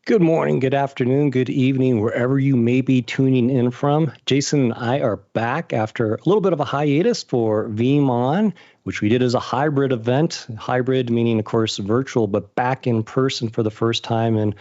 Good morning, good afternoon, good evening, wherever you may be tuning in from. Jason and I are back after a little bit of a hiatus for Veeam On, which we did as a hybrid event. Hybrid meaning, of course, virtual, but back in person for the first time in,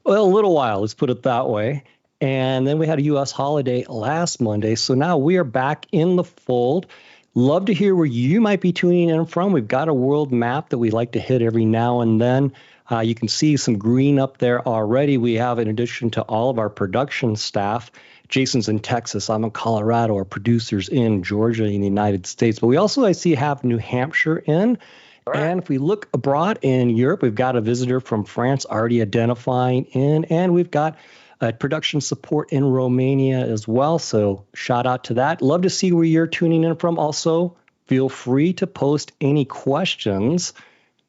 well, a little while, let's put it that way. And then we had a U.S. holiday last Monday. So now we are back in the fold. Love to hear where you might be tuning in from. We've got a world map that we like to hit every now and then. You can see some green up there already. We have, in addition to all of our production staff, Jason's in Texas, I'm in Colorado, our producers in Georgia in the United States. But we also, I see, have New Hampshire in. Right. And if we look abroad in Europe, we've got a visitor from France already identifying in, and we've got production support in Romania as well. So shout out to that. Love to see where you're tuning in from. Also, feel free to post any questions.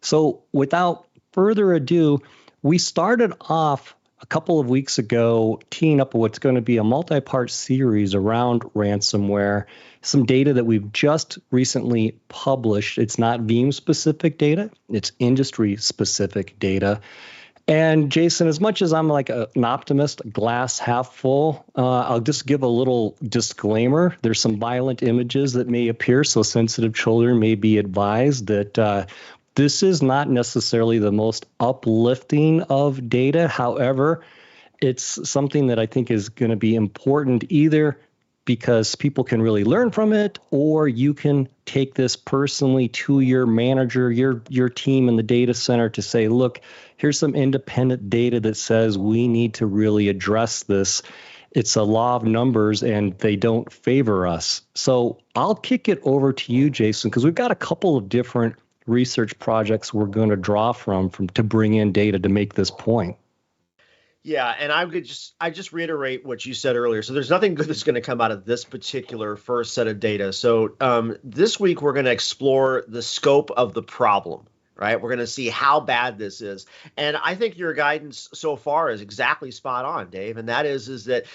So without further ado, we started off a couple of weeks ago teeing up what's going to be a multi-part series around ransomware, some data that we've just recently published. It's not Veeam-specific data, it's industry-specific data. And Jason, as much as I'm like an optimist, glass half full, I'll just give a little disclaimer. There's some violent images that may appear, so sensitive children may be advised that this is not necessarily the most uplifting of data. However, it's something that I think is going to be important either because people can really learn from it, or you can take this personally to your manager, your team in the data center to say, look, here's some independent data that says we need to really address this. It's a law of numbers and they don't favor us. So I'll kick it over to you, Jason, because we've got a couple of different research projects we're going to draw from to bring in data to make this point. Yeah, and I just reiterate what you said earlier. So there's nothing good that's going to come out of this particular first set of data. So this week we're going to explore the scope of the problem. Right, we're going to see how bad this is, and I think your guidance so far is exactly spot on, Dave. And that is that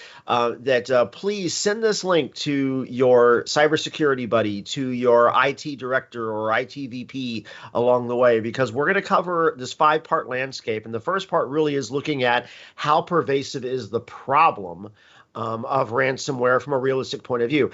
please send this link to your cybersecurity buddy, to your IT director or IT VP along the way, because we're going to cover this 5-part landscape. And the first part really is looking at how pervasive is the problem of ransomware from a realistic point of view.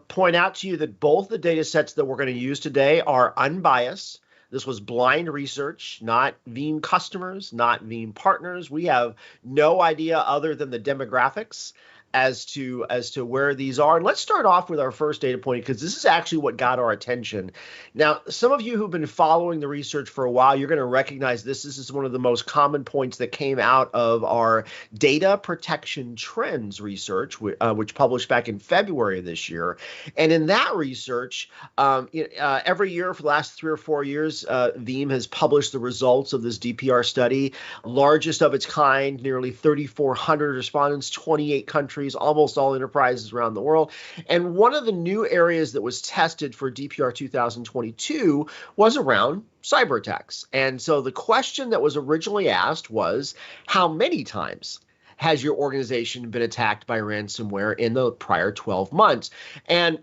Point out to you that both the data sets that we're going to use today are unbiased. This was blind research, not Veeam customers, not Veeam partners. We have no idea other than the demographics as to where these are. And let's start off with our first data point, because this is actually what got our attention. Now, some of you who've been following the research for a while, you're going to recognize this. This is one of the most common points that came out of our data protection trends research, which published back in February of this year. And in that research, every year for the last 3 or 4 years, Veeam has published the results of this DPR study, largest of its kind, nearly 3,400 respondents, 28 countries, almost all enterprises around the world. And one of the new areas that was tested for DPR 2022 was around cyber attacks. And so the question that was originally asked was, how many times has your organization been attacked by ransomware in the prior 12 months? And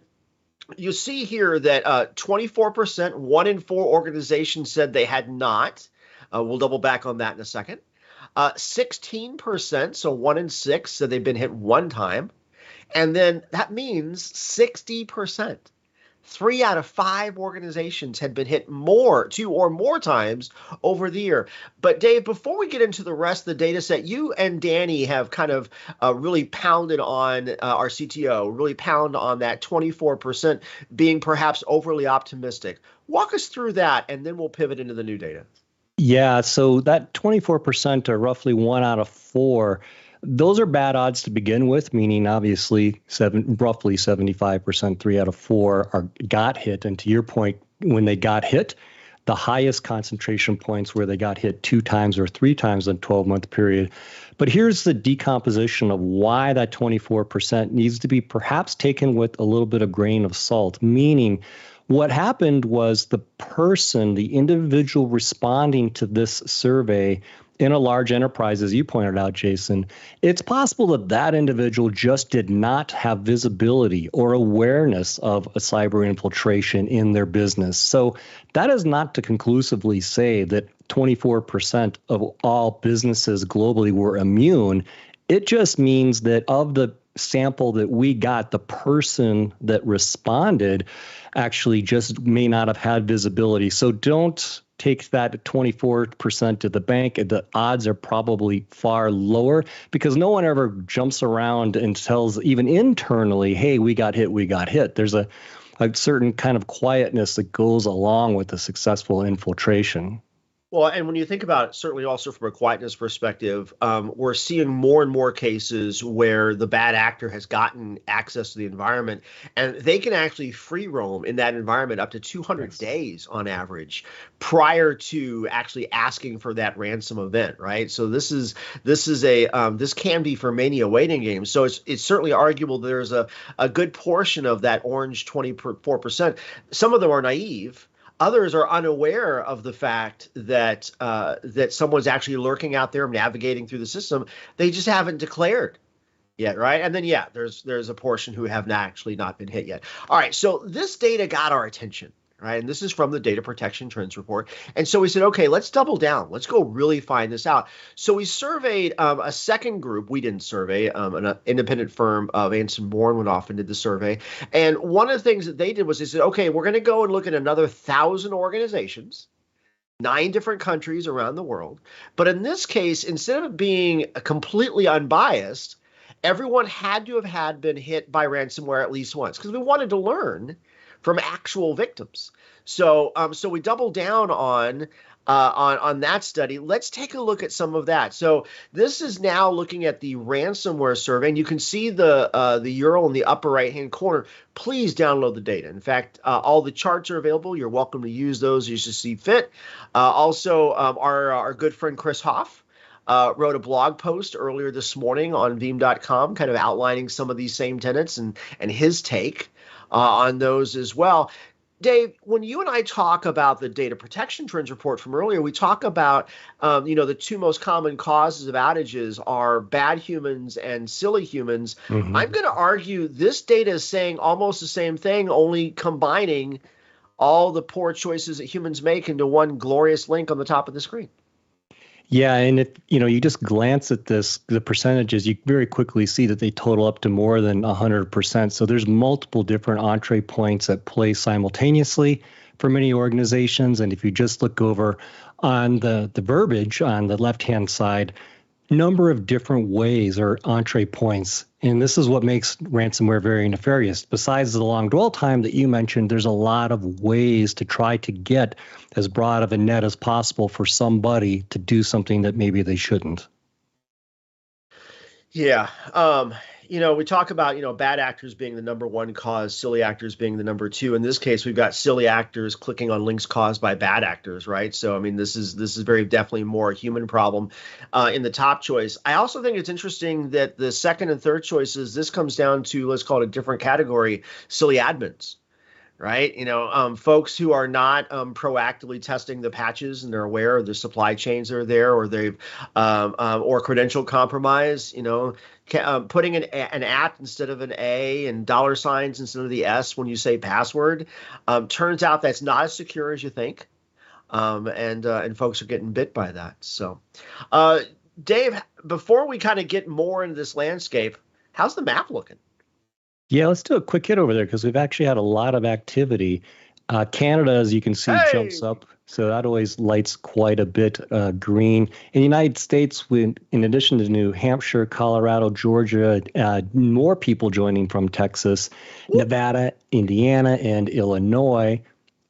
you see here that 24%, 1 in 4 organizations said they had not. We'll double back on that in a second. 16%, so 1 in 6, said they've been hit 1 time. And then that means 60%. 3 out of 5 organizations had been hit 2 or more times over the year. But Dave, before we get into the rest of the data set, you and Danny have kind of really pounded on our CTO, really pound on that 24% being perhaps overly optimistic. Walk us through that, and then we'll pivot into the new data. Yeah, so that 24% or roughly 1 out of 4, those are bad odds to begin with, meaning obviously roughly 75%, 3 out of 4 got hit. And to your point, when they got hit, the highest concentration points where they got hit 2 times or 3 times in a 12-month period. But here's the decomposition of why that 24% needs to be perhaps taken with a little bit of grain of salt, meaning what happened was the individual responding to this survey in a large enterprise, as you pointed out, Jason, it's possible that that individual just did not have visibility or awareness of a cyber infiltration in their business. So that is not to conclusively say that 24% of all businesses globally were immune. It just means that of the sample that we got, the person that responded actually just may not have had visibility. So don't take that 24% to the bank. The odds are probably far lower because no one ever jumps around and tells even internally, hey, we got hit, we got hit. There's a certain kind of quietness that goes along with the successful infiltration. Well, and when you think about it, certainly also from a quietness perspective, we're seeing more and more cases where the bad actor has gotten access to the environment, and they can actually free roam in that environment up to 200 days on average prior to actually asking for that ransom event, right? So this can be for many a waiting game. So it's certainly arguable there's a good portion of that orange 24%. Some of them are naive. Others are unaware of the fact that that someone's actually lurking out there, navigating through the system. They just haven't declared yet, right? And then, yeah, there's a portion who have not been hit yet. All right, so this data got our attention, right? And this is from the Data Protection Trends Report. And so we said, okay, let's double down. Let's go really find this out. So we surveyed a second group. We didn't survey. An independent firm, Anson Bourne, went off and did the survey. And one of the things that they did was they said, okay, we're going to go and look at another 1,000 organizations, 9 different countries around the world. But in this case, instead of being completely unbiased, everyone had to have been hit by ransomware at least once because we wanted to learn from actual victims. So we doubled down on that study. Let's take a look at some of that. So this is now looking at the Ransomware Survey, and you can see the URL in the upper right-hand corner. Please download the data. In fact, all the charts are available. You're welcome to use those as you see fit. Also, our good friend Chris Hoff wrote a blog post earlier this morning on Veeam.com, kind of outlining some of these same tenets and his take on those as well. Dave, when you and I talk about the Data Protection Trends Report from earlier, we talk about, the 2 most common causes of outages are bad humans and silly humans. Mm-hmm. I'm going to argue this data is saying almost the same thing, only combining all the poor choices that humans make into one glorious link on the top of the screen. Yeah, and if you just glance at the percentages, you very quickly see that they total up to more than 100%. So there's multiple different entree points at play simultaneously for many organizations. And if you just look over on the verbiage on the left-hand side, number of different ways or entree points. And this is what makes ransomware very nefarious. Besides the long dwell time that you mentioned, there's a lot of ways to try to get as broad of a net as possible for somebody to do something that maybe they shouldn't. Yeah. We talk about, bad actors being the number 1 cause, silly actors being the number 2. In this case, we've got silly actors clicking on links caused by bad actors, right? So, I mean, this is very definitely more a human problem in the top choice. I also think it's interesting that the second and third choices, this comes down to, let's call it a different category, silly admins. Right. Folks who are not proactively testing the patches and they're aware of the supply chains that are there, or they've or credential compromise, putting an at instead of an A and dollar signs instead of the S when you say password. Turns out that's not as secure as you think. And folks are getting bit by that. So, Dave, before we kind of get more into this landscape, how's the map looking? Yeah, let's do a quick hit over there because we've actually had a lot of activity. Canada, as you can see, jumps up. So that always lights quite a bit green. In the United States, in addition to New Hampshire, Colorado, Georgia, more people joining from Texas, Nevada, Indiana, and Illinois.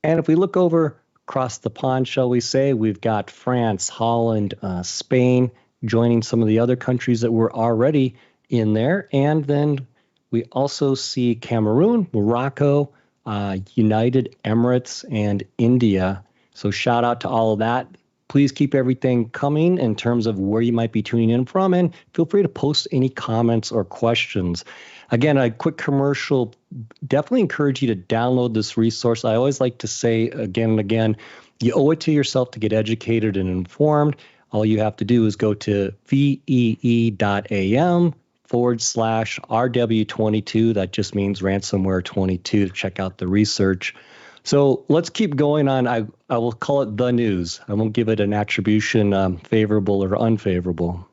And if we look over across the pond, shall we say, we've got France, Holland, Spain joining some of the other countries that were already in there. And then we also see Cameroon, Morocco, United Emirates, and India. So shout out to all of that. Please keep everything coming in terms of where you might be tuning in from, and feel free to post any comments or questions. Again, a quick commercial. Definitely encourage you to download this resource. I always like to say again and again, you owe it to yourself to get educated and informed. all you have to do is go to VEE.am/RW22. That just means ransomware 22 to check out the research. So let's keep going on. I will call it the news. I won't give it an attribution, favorable or unfavorable.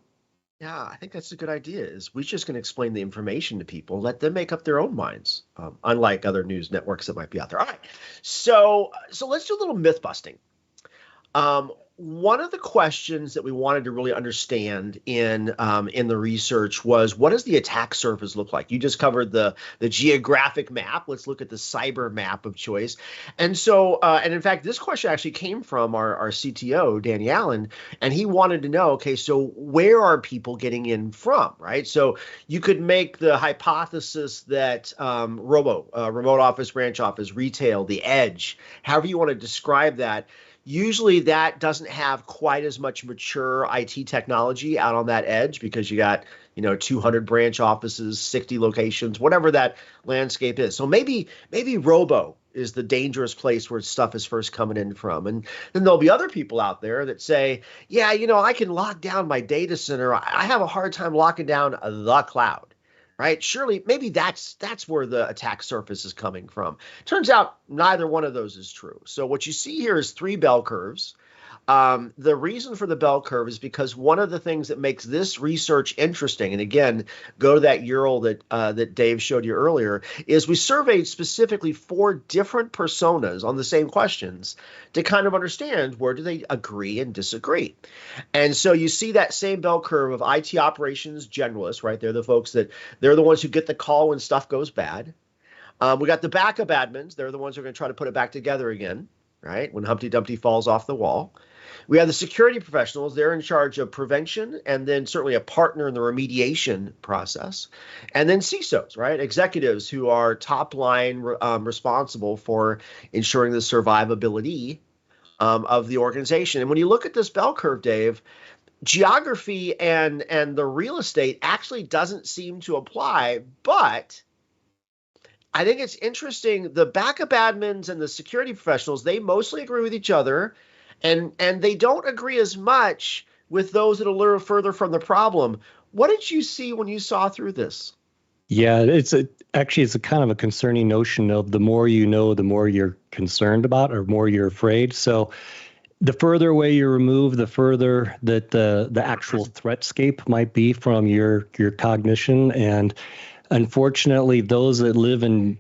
Yeah, I think that's a good idea. Is we just going to explain the information to people, let them make up their own minds, unlike other news networks that might be out there. All right, so let's do a little myth busting. One of the questions that we wanted to really understand in the research was, what does the attack surface look like? You just covered the geographic map. Let's look at the cyber map of choice. And so, and in fact, this question actually came from our CTO, Danny Allen, and he wanted to know, okay, so where are people getting in from, right? So you could make the hypothesis that remote office, branch office, retail, the edge, however you want to describe that. Usually that doesn't have quite as much mature IT technology out on that edge because you got, 200 branch offices, 60 locations, whatever that landscape is. So maybe robo is the dangerous place where stuff is first coming in from. And then there'll be other people out there that say, yeah, I can lock down my data center. I have a hard time locking down the cloud. Right? Surely, maybe that's where the attack surface is coming from. Turns out neither one of those is true. So what you see here is 3 bell curves. The reason for the bell curve is because one of the things that makes this research interesting, and again, go to that URL that Dave showed you earlier, is we surveyed specifically 4 different personas on the same questions to kind of understand where do they agree and disagree. And so you see that same bell curve of IT operations generalists, right? They're the folks they're the ones who get the call when stuff goes bad. We got the backup admins. They're the ones who are going to try to put it back together again, right? When Humpty Dumpty falls off the wall. We have the security professionals. They're in charge of prevention and then certainly a partner in the remediation process. And then CISOs, right? Executives who are top line responsible for ensuring the survivability of the organization. And when you look at this bell curve, Dave, geography and the real estate actually doesn't seem to apply, but I think it's interesting. The backup admins and the security professionals, they mostly agree with each other. And they don't agree as much with those that are a little further from the problem. What did you see when you saw through this? Yeah, it's a kind of a concerning notion of the more you know, the more you're concerned about or more you're afraid. So the further away you remove, the further that the actual threatscape might be from your cognition. And unfortunately, those that live and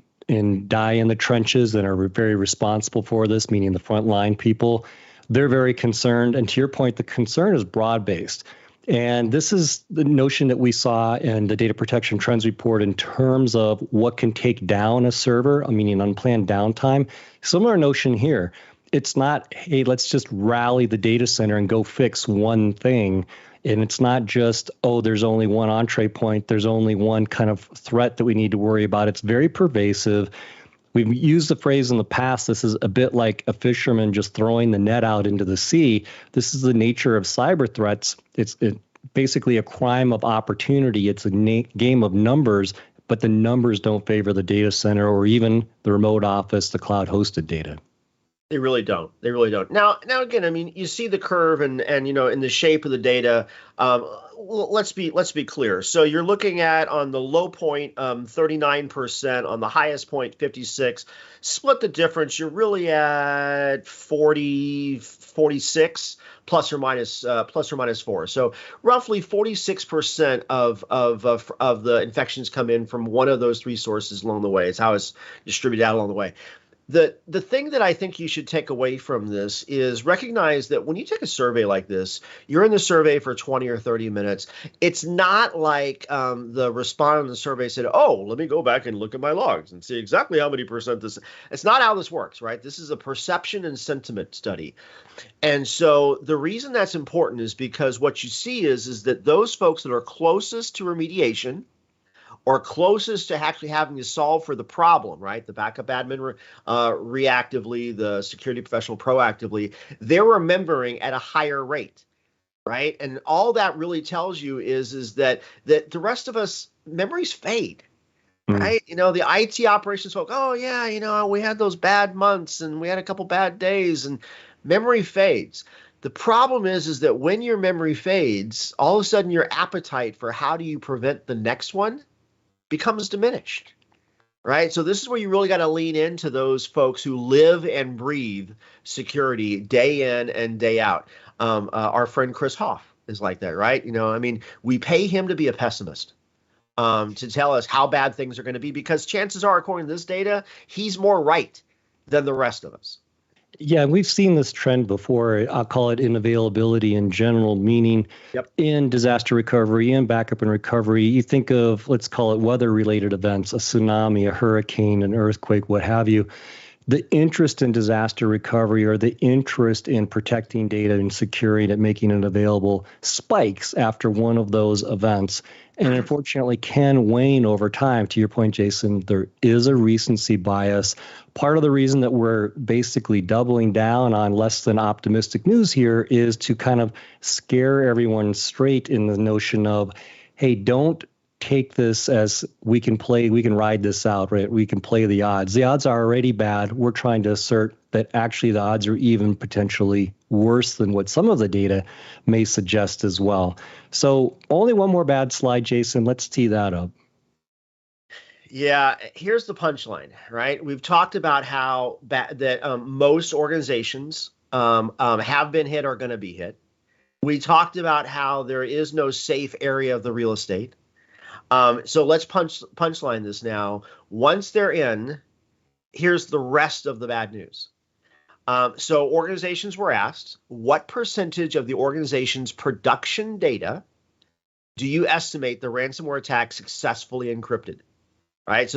die in the trenches and are very responsible for this, meaning the frontline people, they're very concerned. And to your point, the concern is broad-based. And this is the notion that we saw in the Data Protection Trends Report in terms of what can take down a server, meaning unplanned downtime. Similar notion here. It's not, hey, let's just rally the data center and go fix one thing. And it's not just, oh, there's only one entree point. There's only one kind of threat that we need to worry about. It's very pervasive. We've used the phrase in the past, this is a bit like a fisherman just throwing the net out into the sea. This is the nature of cyber threats. It's basically a crime of opportunity. It's a game of numbers, but the numbers don't favor the data center or even the remote office, the cloud hosted data. They really don't. They really don't. Now again, I mean, you see the curve and in the shape of the data. Let's be clear. So you're looking at on the low point 39%, on the highest point 56%. Split the difference. You're really at 46 plus or minus 4. So roughly 46% of the infections come in from one of those 3 sources along the way. It's how it's distributed out along the way. The thing that I think you should take away from this is recognize that when you take a survey like this, you're in the survey for 20 or 30 minutes. It's not like the respondent in the survey said, oh, let me go back and look at my logs and see exactly how many percent this. It's not how this works, right? This is a perception and sentiment study. And so the reason that's important is because what you see is that those folks that are closest to remediation or closest to actually having to solve for the problem, right? The backup admin reactively, the security professional proactively, they're remembering at a higher rate, right? And all that really tells you is that the rest of us, memories fade, right? The IT operations folk, oh yeah, we had those bad months and we had a couple bad days and memory fades. The problem is that when your memory fades, all of a sudden your appetite for how do you prevent the next one becomes diminished, right? So this is where you really got to lean into those folks who live and breathe security day in and day out. Our friend Chris Hoff is like that, right? I mean, we pay him to be a pessimist, to tell us how bad things are going to be, because chances are, according to this data, he's more right than the rest of us. Yeah, we've seen this trend before. I'll call it inavailability in general, meaning in disaster recovery, in backup and recovery, you think of, let's call it weather-related events, a tsunami, a hurricane, an earthquake, what have you. The interest in disaster recovery or the interest in protecting data and securing it, making it available, spikes after one of those events. And unfortunately can wane over time. To your point, Jason, there is a recency bias. Part of the reason that we're basically doubling down on less than optimistic news here is to kind of scare everyone straight in the notion of, hey, don't take this as we can ride this out, right? We can play the odds. The odds are already bad. We're trying to assert that actually the odds are even potentially worse than what some of the data may suggest as well. So only one more bad slide, Jason. Let's tee that up. Yeah, here's the punchline, right? We've talked about how most organizations have been hit or going to be hit. We talked about how there is no safe area of the real estate. So let's punchline this now. Once they're in, here's the rest of the bad news. So organizations were asked, what percentage of the organization's production data do you estimate the ransomware attack successfully encrypted? Right.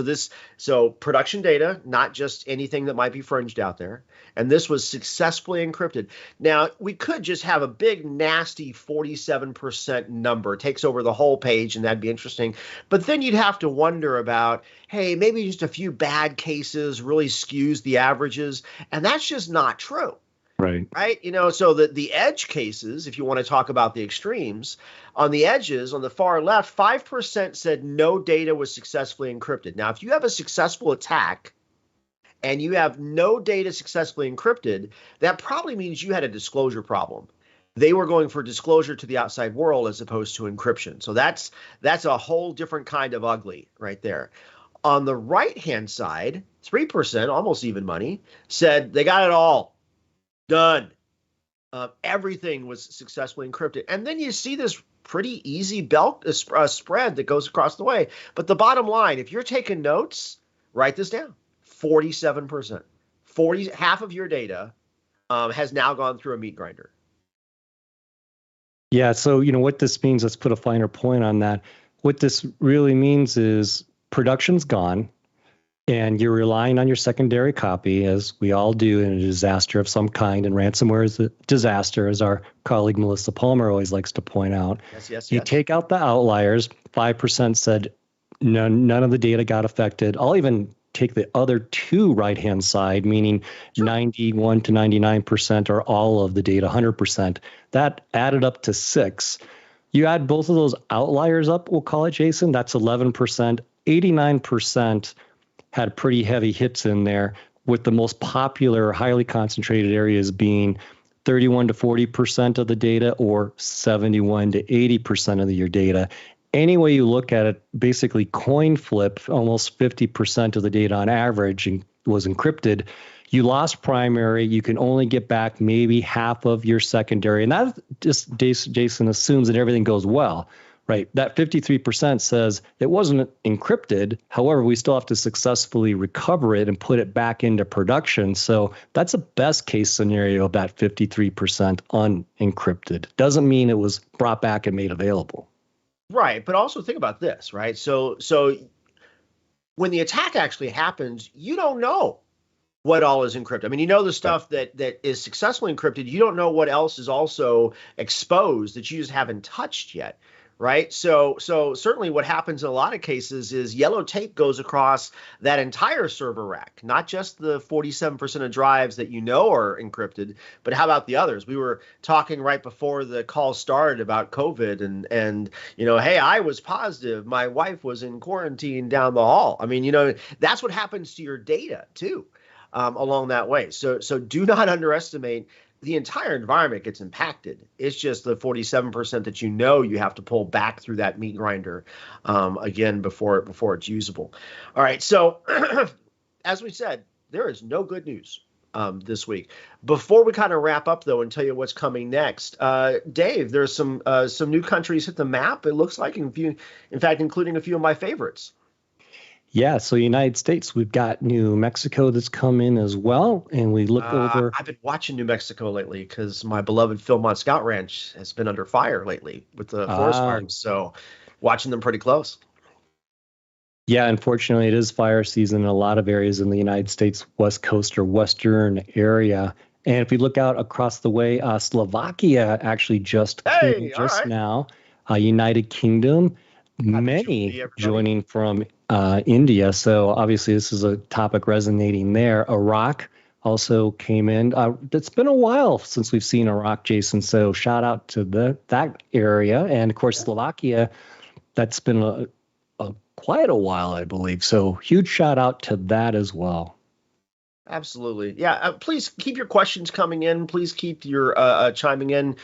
So production data, not just anything that might be fringed out there. And this was successfully encrypted. Now, we could just have a big, nasty 47% number. It takes over the whole page, and that'd be interesting. But then you'd have to wonder about, hey, maybe just a few bad cases really skews the averages. And that's just not true. Right. So the edge cases, if you want to talk about the extremes, on the edges, on the far left, 5% said no data was successfully encrypted. Now, if you have a successful attack and you have no data successfully encrypted, that probably means you had a disclosure problem. They were going for disclosure to the outside world as opposed to encryption. So that's a whole different kind of ugly right there. On the right-hand side, 3%, almost even money, said they got it all. Done. Everything was successfully encrypted. And then you see this pretty easy spread that goes across the way. But the bottom line, if you're taking notes, write this down. 47%. Half of your data has now gone through a meat grinder. Yeah. So, what this means, let's put a finer point on that. What this really means is production's gone. And you're relying on your secondary copy, as we all do in a disaster of some kind. And ransomware is a disaster, as our colleague Melissa Palmer always likes to point out. Yes. You take out the outliers. 5% said none of the data got affected. I'll even take the other two right-hand side, meaning 91 to 99% or all of the data, 100%. That added up to 6. You add both of those outliers up, we'll call it, Jason, that's 11%. 89% had pretty heavy hits in there, with the most popular, highly concentrated areas being 31 to 40% of the data or 71 to 80% of your data. Any way you look at it, basically coin flip, almost 50% of the data on average was encrypted. You lost primary, you can only get back maybe half of your secondary. And that just, Jason, assumes that everything goes well. Right. That 53% says it wasn't encrypted. However, we still have to successfully recover it and put it back into production. So that's a best case scenario of that 53% unencrypted. Doesn't mean it was brought back and made available. Right. But also think about this, right? So when the attack actually happens, you don't know what all is encrypted. I mean, the stuff that is successfully encrypted. You don't know what else is also exposed that you just haven't touched yet. Right. So certainly what happens in a lot of cases is yellow tape goes across that entire server rack, not just the 47% of drives that are encrypted, but how about the others? We were talking right before the call started about COVID and hey, I was positive. My wife was in quarantine down the hall. I mean, that's what happens to your data, too, along that way. So do not underestimate the entire environment gets impacted. It's just the 47% that you have to pull back through that meat grinder again before it's usable. All right, so as we said, there is no good news this week. Before we kind of wrap up, though, and tell you what's coming next, Dave, there's some new countries hit the map. It looks like, in fact, including a few of my favorites. Yeah, so United States, we've got New Mexico that's come in as well, and we look over. I've been watching New Mexico lately because my beloved Philmont Scout Ranch has been under fire lately with the forest fires, so watching them pretty close. Yeah, unfortunately, it is fire season in a lot of areas in the United States, West Coast or Western area. And if we look out across the way, Slovakia actually just came now, United Kingdom, many joining from India. So obviously this is a topic resonating there. Iraq also came in. It's been a while since we've seen Iraq, Jason. So shout out to that area. And of course, Slovakia, that's been quite a while, I believe. So huge shout out to that as well. Absolutely. Yeah. Please keep your questions coming in. Please keep your chiming in.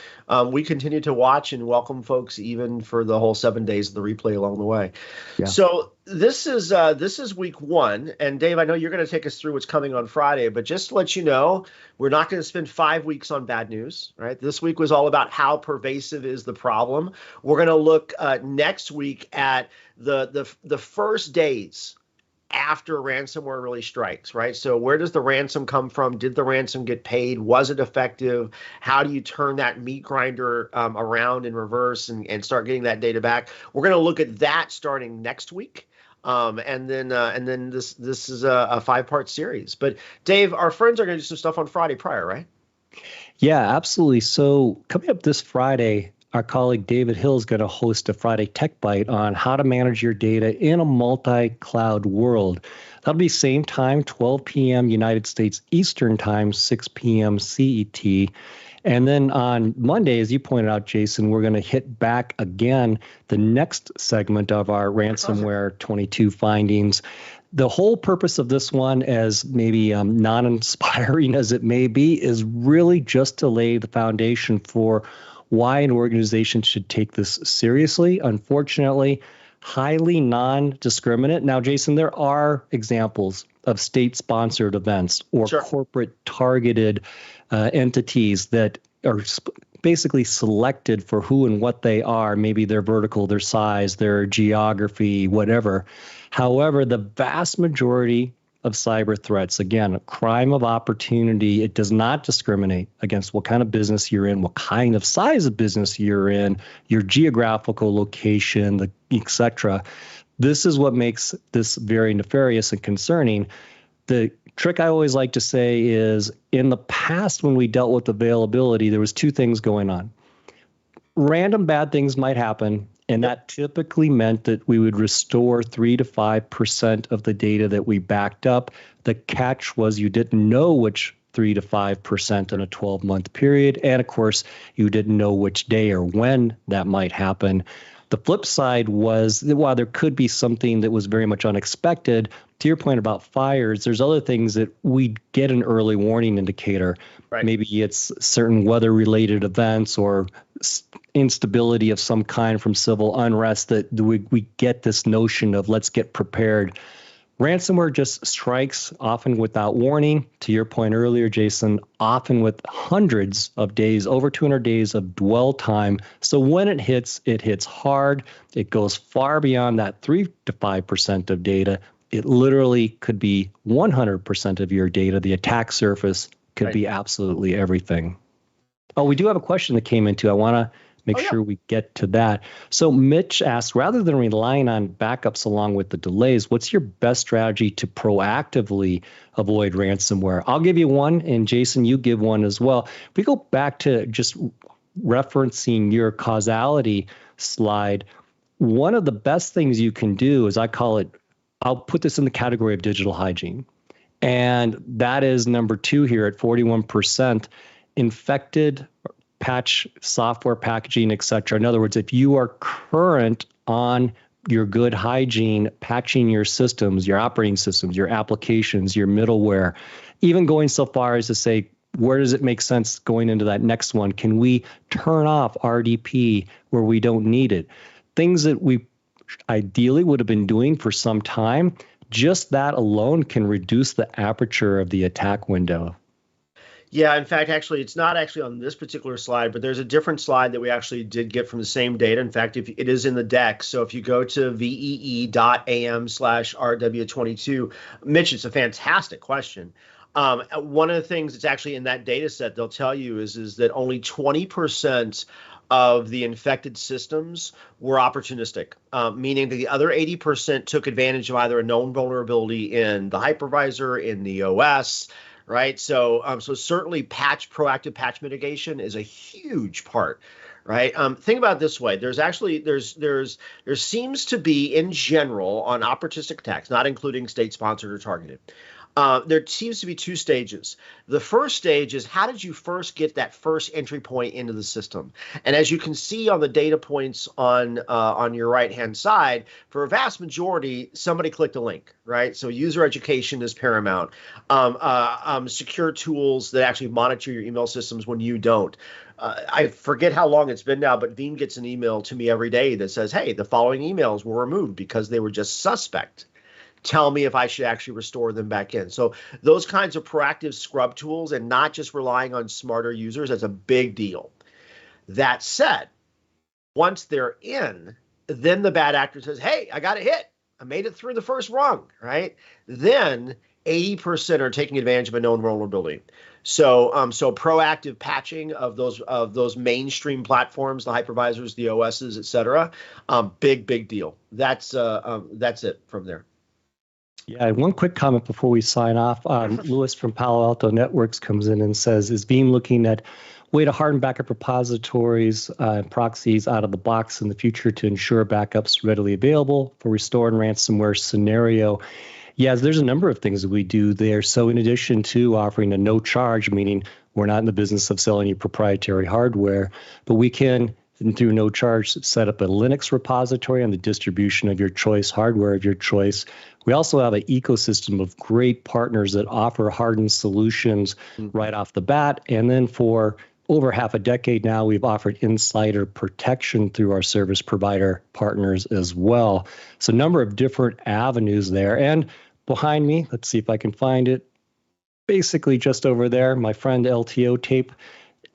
We continue to watch and welcome folks even for the whole 7 days of the replay along the way. Yeah. So this is week one. And Dave, I know you're going to take us through what's coming on Friday, but just to let you know, we're not going to spend 5 weeks on bad news, right? This week was all about how pervasive is the problem. We're going to look next week at the first days after ransomware really strikes, right? So where does the ransom come from? Did the ransom get paid? Was it effective? How do you turn that meat grinder around in reverse and start getting that data back? We're going to look at that starting next week. And then this is a 5-part series. But Dave, our friends are going to do some stuff on Friday prior, right? Yeah, absolutely. So coming up this Friday, our colleague David Hill is going to host a Friday Tech Bite on how to manage your data in a multi-cloud world. That'll be same time, 12 p.m. United States Eastern Time, 6 p.m. CET. And then on Monday, as you pointed out, Jason, we're going to hit back again the next segment of our Ransomware 22 findings. The whole purpose of this one, as maybe non-inspiring as it may be, is really just to lay the foundation for why an organization should take this seriously. Unfortunately, highly non-discriminate. Now, Jason, there are examples of state-sponsored events or corporate targeted entities that are basically selected for who and what they are, maybe their vertical, their size, their geography, whatever. However, the vast majority of cyber threats, again, a crime of opportunity, it does not discriminate against what kind of business you're in, what kind of size of business you're in, your geographical location, et cetera. This is what makes this very nefarious and concerning. The trick I always like to say is in the past when we dealt with availability, there was two things going on. Random bad things might happen, and that typically meant that we would restore 3 to 5% of the data that we backed up. The catch was you didn't know which 3 to 5% in a 12-month period. And of course, you didn't know which day or when that might happen. The flip side was, while there could be something that was very much unexpected, to your point about fires, there's other things that we get an early warning indicator. Right. Maybe it's certain weather-related events or instability of some kind from civil unrest that we get this notion of let's get prepared. Ransomware just strikes often without warning. To your point earlier, Jason, often with hundreds of days, over 200 days of dwell time. So when it hits hard. It goes far beyond that 3 to 5% of data. It literally could be 100% of your data. The attack surface could be absolutely everything. Oh, we do have a question that came in too. I want to make sure we get to that. So Mitch asked, rather than relying on backups along with the delays, what's your best strategy to proactively avoid ransomware? I'll give you one, and Jason, you give one as well. If we go back to just referencing your causality slide, one of the best things you can do is, I call it, I'll put this in the category of digital hygiene. And that is number 2 here at 41%, infected patch software packaging, et cetera. In other words, if you are current on your good hygiene, patching your systems, your operating systems, your applications, your middleware, even going so far as to say where does it make sense going into that next one? Can we turn off RDP where we don't need it? Things that we ideally would have been doing for some time, just that alone can reduce the aperture of the attack window. Yeah, in fact, actually, it's not actually on this particular slide, but there's a different slide that we actually did get from the same data. In fact, if it is in the deck. So if you go to vee.am/rw22, Mitch, it's a fantastic question. One of the things that's actually in that data set they'll tell you is that only 20% of the infected systems were opportunistic, meaning that the other 80% took advantage of either a known vulnerability in the hypervisor, in the OS, right? So certainly proactive patch mitigation is a huge part, right? Think about it this way. There seems to be, in general, on opportunistic attacks, not including state-sponsored or targeted, there seems to be two stages. The first stage is, how did you first get that first entry point into the system? And as you can see on the data points on your right-hand side, for a vast majority, somebody clicked a link, right? So user education is paramount. Secure tools that actually monitor your email systems when you don't. I forget how long it's been now, but Veeam gets an email to me every day that says, hey, the following emails were removed because they were just suspect. Tell me if I should actually restore them back in. So those kinds of proactive scrub tools and not just relying on smarter users, that's a big deal. That said, once they're in, then the bad actor says, hey, I got a hit. I made it through the first rung, right? Then 80% are taking advantage of a known vulnerability. So proactive patching of those mainstream platforms, the hypervisors, the OSs, et cetera, big deal. That's it from there. Yeah, one quick comment before we sign off. Lewis from Palo Alto Networks comes in and says, is Veeam looking at way to harden backup repositories and proxies out of the box in the future to ensure backups readily available for restore and ransomware scenario? Yes, there's a number of things that we do there. So in addition to offering a no charge, meaning we're not in the business of selling you proprietary hardware, but we can, through no charge, set up a Linux repository on the distribution of your choice, hardware of your choice. We also have an ecosystem of great partners that offer hardened solutions right off the bat. And then for over half a decade now, we've offered insider protection through our service provider partners as well. So a number of different avenues there. And behind me, let's see if I can find it, basically just over there, my friend LTO tape.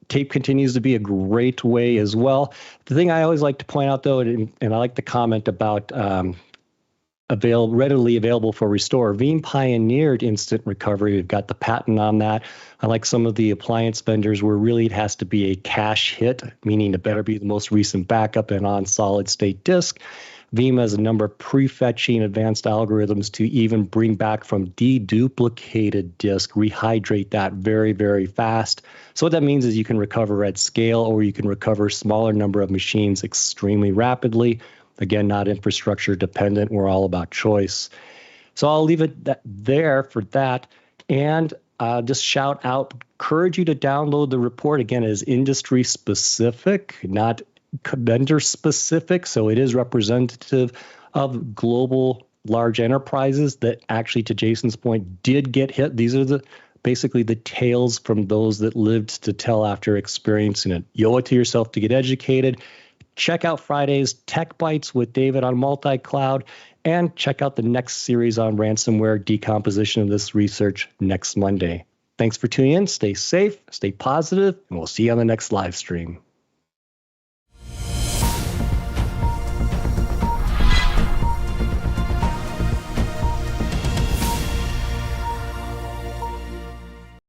Tape continues to be a great way as well. The thing I always like to point out, though, and I like the comment about readily available for restore. Veeam pioneered instant recovery. We've got the patent on that. Unlike some of the appliance vendors where really it has to be a cache hit, meaning it better be the most recent backup and on solid state disk. Veeam has a number of prefetching advanced algorithms to even bring back from deduplicated disk, rehydrate that very, very fast. So what that means is you can recover at scale, or you can recover a smaller number of machines extremely rapidly. Again, not infrastructure dependent. We're all about choice. So I'll leave it there for that. And just shout out, encourage you to download the report. Again, it is industry specific, not vendor specific. So it is representative of global large enterprises that actually, to Jason's point, did get hit. These are basically the tales from those that lived to tell after experiencing it. You owe it to yourself to get educated. Check out Friday's Tech Bites with David on multi-cloud, and check out the next series on ransomware decomposition of this research next Monday. Thanks for tuning in. Stay safe, stay positive, and we'll see you on the next live stream.